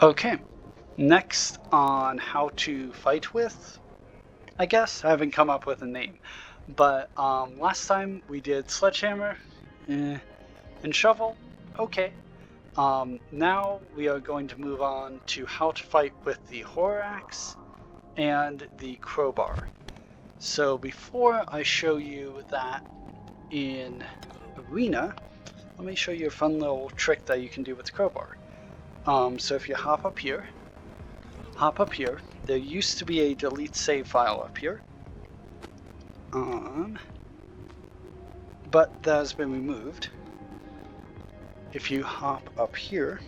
Okay, next on how to fight with, I guess. I haven't come up with a name. But last time we did sledgehammer and shovel. Okay. Now we are going to move on to how to fight with the horror axe and the crowbar. So before I show you that in arena, let me show you a fun little trick that you can do with the crowbar. So if you hop up here, there used to be a delete save file up here. But that has been removed. If you hop up here,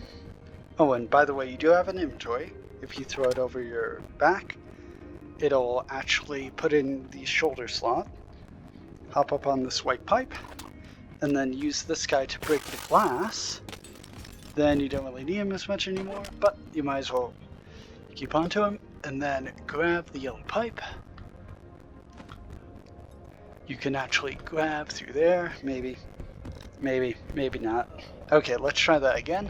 oh, and by the way, you do have an inventory. If you throw it over your back, it'll actually put in the shoulder slot. Hop up on this white pipe, and then use this guy to break the glass. Then you don't really need him as much anymore, but you might as well keep onto him, and then grab the yellow pipe. You can actually grab through there, maybe not. Okay, let's try that again.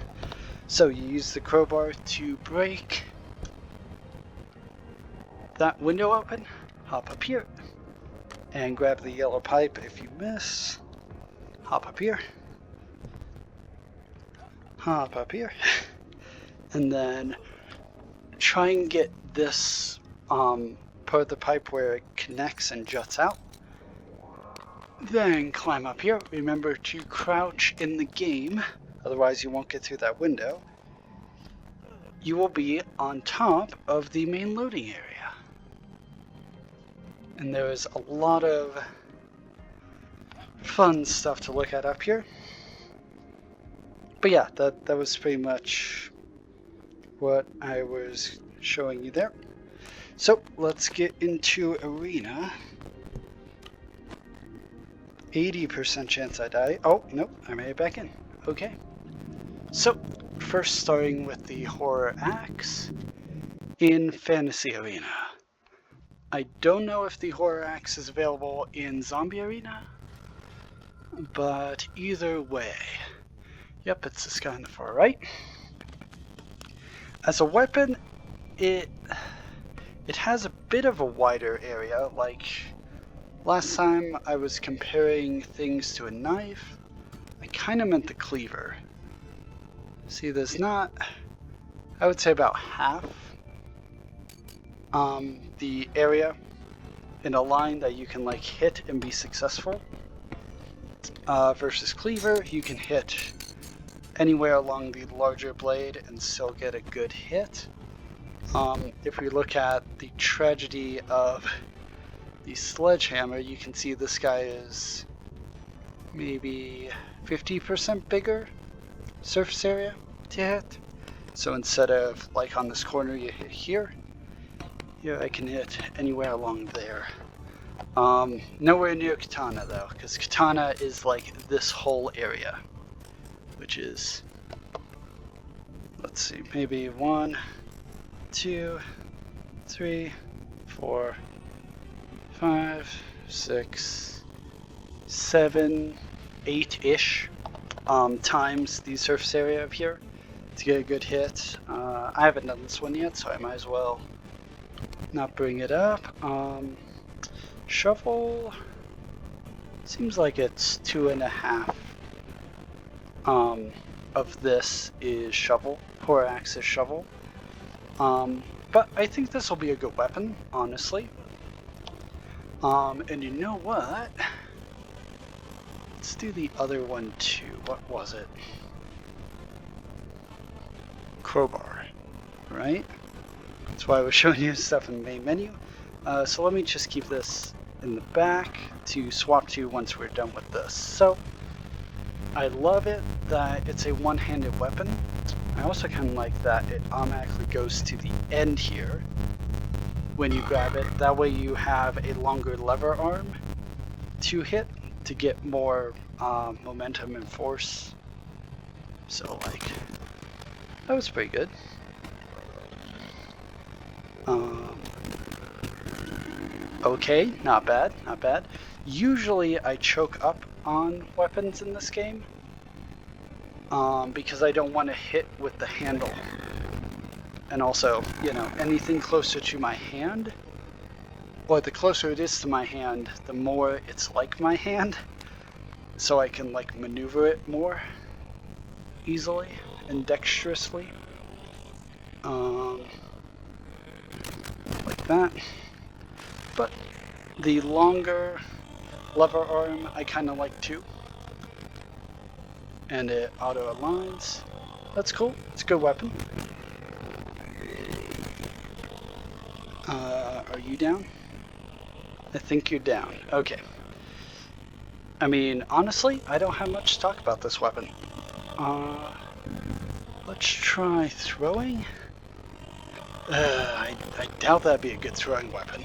So you use the crowbar to break that window open, hop up here, and grab the yellow pipe. If you miss, hop up here, and then try and get this part of the pipe where it connects and juts out. Then climb up here. Remember to crouch in the game, otherwise you won't get through that window. You will be on top of the main loading area. And there is a lot of fun stuff to look at up here. But yeah, that was pretty much what I was showing you there. So let's get into arena. 80% chance I die. Oh, nope, I made it back in. Okay. So, first starting with the horror axe in Fantasy Arena. I don't know if the horror axe is available in Zombie Arena, but either way. Yep, it's this guy on the far right. As a weapon, it has a bit of a wider area, like last time I was comparing things to a knife. I kind of meant the cleaver. See, there's not, I would say about half the area in a line that you can like hit and be successful. Versus cleaver, you can hit anywhere along the larger blade and still get a good hit. If we look at the tragedy of the sledgehammer, you can see this guy is maybe 50% bigger surface area to hit. So instead of like on this corner you hit here, I can hit anywhere along there. Nowhere near katana though, because katana is like this whole area, which is, let's see, maybe 1, 2, 3, 4, 5, 6, 7, 8-ish times the surface area of here to get a good hit. I haven't done this one yet, so I might as well not bring it up. Shovel seems like it's 2.5 of this is shovel. Horror axe is shovel. But I think this will be a good weapon, honestly. And you know what? Let's do the other one too. What was it? Crowbar, right? That's why I was showing you stuff in the main menu. So let me just keep this in the back to swap to once we're done with this. So I love it that it's a one-handed weapon. I also kind of like that it automatically goes to the end here when you grab it. That way you have a longer lever arm to hit to get more momentum and force. So like, that was pretty good. Okay, not bad, not bad. Usually I choke up on weapons in this game because I don't want to hit with the handle. And also, you know, anything closer to my hand, or the closer it is to my hand, the more it's like my hand, so I can like maneuver it more easily and dexterously. Like that. But the longer lever arm I kind of like too. And it auto aligns. That's cool. It's a good weapon. Are you down? I think you're down. Okay. I mean, honestly, I don't have much to talk about this weapon. Let's try throwing. I doubt that'd be a good throwing weapon,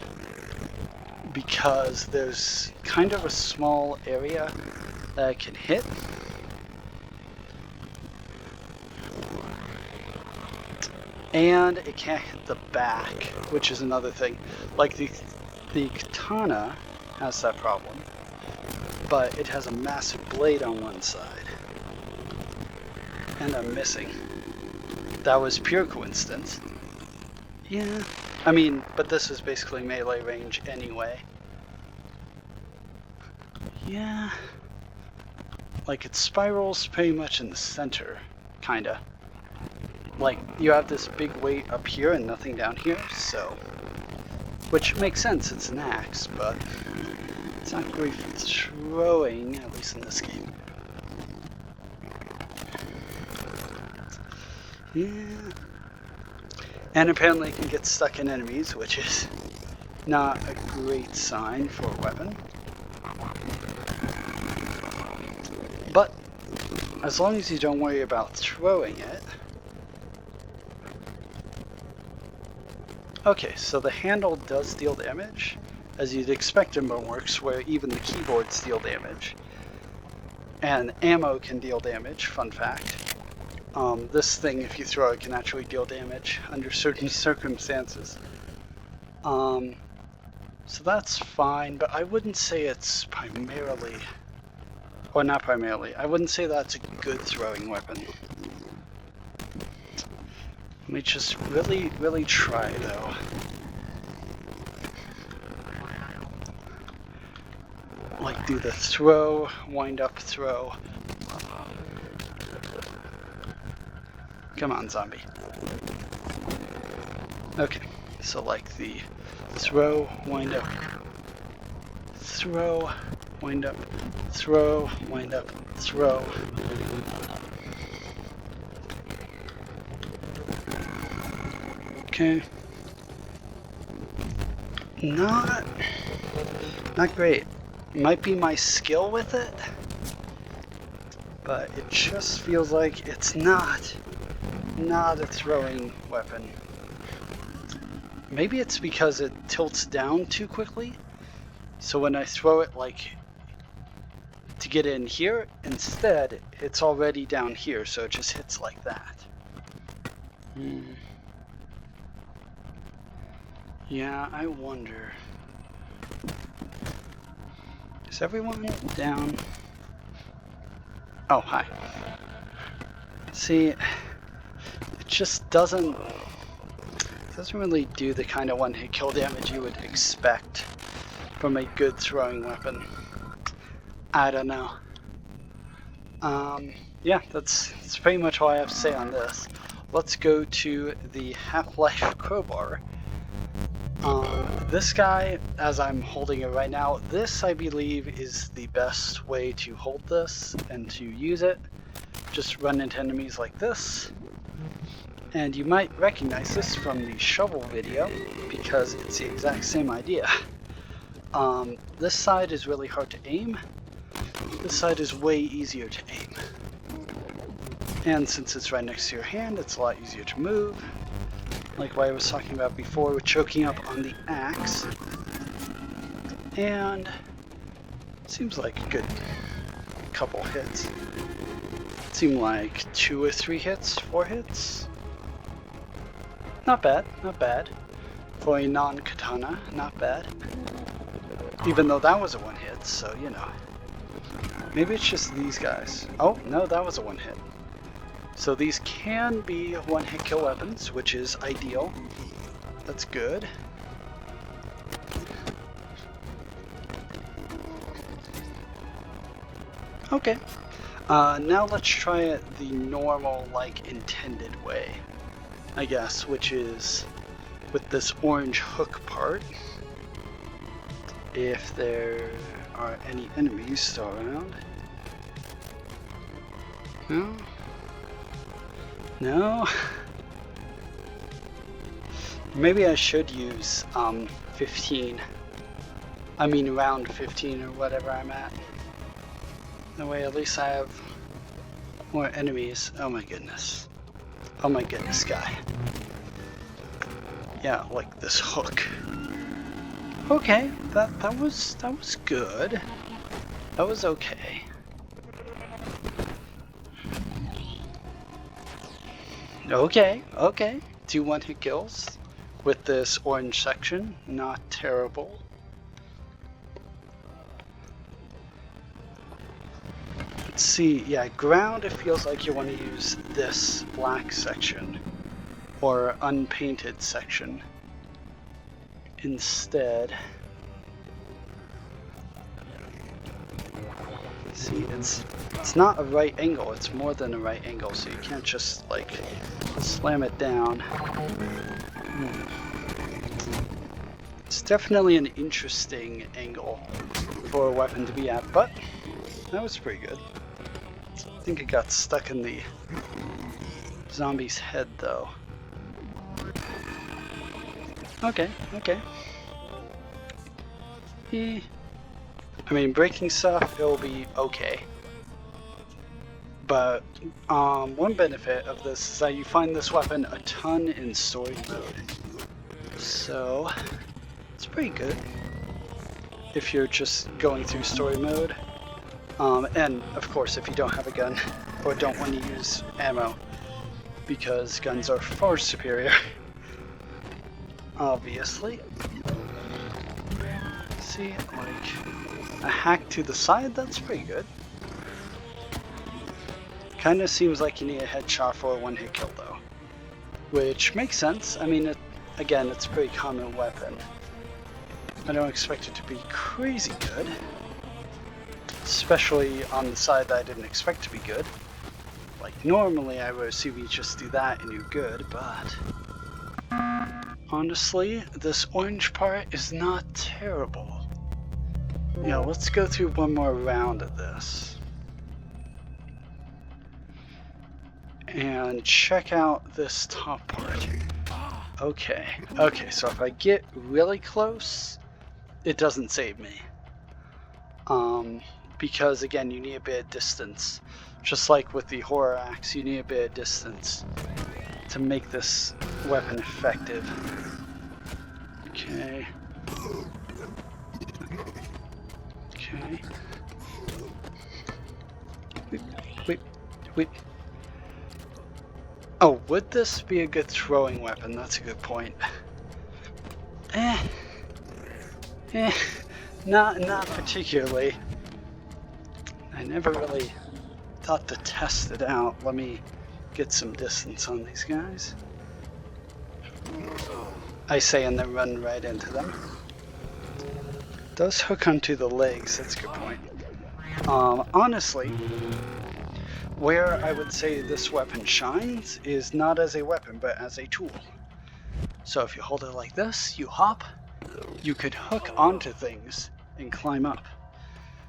because there's kind of a small area that I can hit. And it can't hit the back, which is another thing. Like the katana has that problem, but it has a massive blade on one side. And I'm missing. That was pure coincidence. Yeah, I mean, but this is basically melee range anyway. Yeah. Like it spirals pretty much in the center, kinda. Like, you have this big weight up here and nothing down here, so... Which makes sense, it's an axe, but... It's not great for throwing, at least in this game. Yeah. And apparently it can get stuck in enemies, which is not a great sign for a weapon. But, as long as you don't worry about throwing it... Okay, so the handle does deal damage, as you'd expect in Boneworks, where even the keyboards deal damage. And ammo can deal damage, fun fact. This thing, if you throw it, can actually deal damage under certain circumstances. So that's fine, but I wouldn't say it's primarily... Or not primarily, I wouldn't say that's a good throwing weapon. Let me just really try, though. Like, do the throw, wind up, throw. Come on, zombie. Okay, so like the throw, wind up, throw, wind up, throw, wind up, throw. Okay. Not great. Might be my skill with it, but it just feels like it's not a throwing weapon. Maybe it's because it tilts down too quickly, so when I throw it like to get in here, instead it's already down here, so it just hits like that. Yeah, I wonder. Is everyone down? Oh, hi. See, it just doesn't really do the kind of one-hit kill damage you would expect from a good throwing weapon. I don't know. Yeah, that's pretty much all I have to say on this. Let's go to the Half-Life Crowbar. This guy, as I'm holding it right now, this I believe is the best way to hold this and to use it. Just run into enemies like this. And you might recognize this from the shovel video, because it's the exact same idea. This side is really hard to aim. This side is way easier to aim. And since it's right next to your hand, it's a lot easier to move. Like what I was talking about before with choking up on the axe. And seems like a good couple hits. Seemed like 2 or 3 hits, 4 hits. Not bad, not bad. For a non-katana, not bad. Even though that was a 1 hit, so you know. Maybe it's just these guys. Oh, no, that was a 1 hit. So these can be one-hit kill weapons, which is ideal. That's good. Okay. Now let's try it the normal, like, intended way, I guess, which is with this orange hook part. If there are any enemies still around. No? No? Maybe I should use 15. I mean round 15 or whatever I'm at. That way at least I have more enemies. Oh my goodness. Oh my goodness, guy. Yeah, like this hook. Okay, that was good. That was okay. Okay. 2 one-hit kills with this orange section. Not terrible. Let's see. Yeah, ground, it feels like you want to use this black section or unpainted section instead. See, it's not a right angle, it's more than a right angle, so you can't just like slam it down. It's definitely an interesting angle for a weapon to be at, but that was pretty good. I think it got stuck in the zombie's head though. Okay. I mean, breaking stuff, it'll be okay. But one benefit of this is that you find this weapon a ton in story mode. So, it's pretty good if you're just going through story mode. And of course, if you don't have a gun or don't want to use ammo, because guns are far superior. Obviously. See, like a hack to the side, that's pretty good. Kinda seems like you need a headshot for a one-hit kill though. Which makes sense. I mean, again, it's a pretty common weapon. I don't expect it to be crazy good. Especially on the side that I didn't expect to be good. Like normally I would assume you just do that and you're good, but honestly, this orange part is not terrible. Yeah, let's go through one more round of this. And check out this top part. Okay, so if I get really close, it doesn't save me. Because again, you need a bit of distance. Just like with the horror axe, you need a bit of distance to make this weapon effective. Okay. Wait. Oh, would this be a good throwing weapon? That's a good point. Not particularly. I never really thought to test it out. Let me get some distance on these guys. I say and then run right into them. Does hook onto the legs, that's a good point. Honestly, where I would say this weapon shines is not as a weapon, but as a tool. So if you hold it like this, you hop, you could hook onto things and climb up.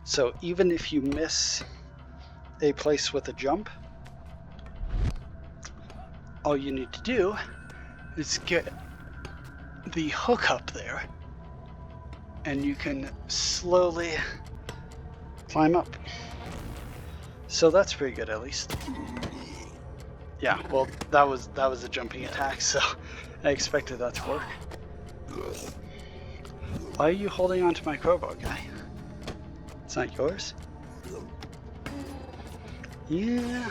So even if you miss a place with a jump, all you need to do is get the hook up there and you can slowly climb up. So that's pretty good, at least. Yeah, well, that was a jumping attack, so I expected that to work. Why are you holding onto my crowbar, guy? It's not yours? Yeah.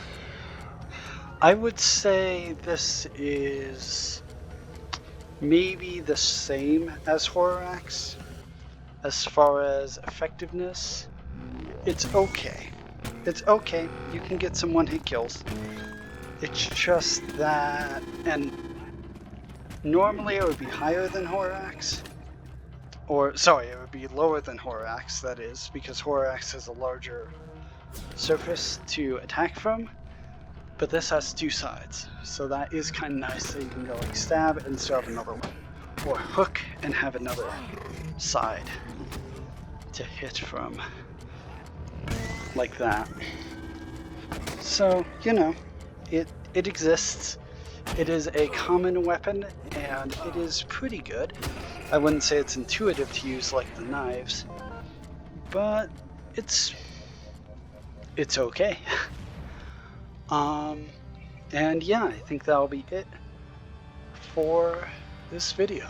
I would say this is maybe the same as Horror Axe. As far as effectiveness, it's okay. It's okay. You can get some one-hit kills. It's just that, and normally it would be higher than Horax, or sorry, it would be lower than Horax, that is, because Horax has a larger surface to attack from, but this has two sides, so that is kind of nice that you can go like stab and still have another one, or hook and have another side to hit from, like that. So, you know, it exists. It is a common weapon, and it is pretty good. I wouldn't say it's intuitive to use like the knives, but it's okay. And yeah, I think that'll be it for this video.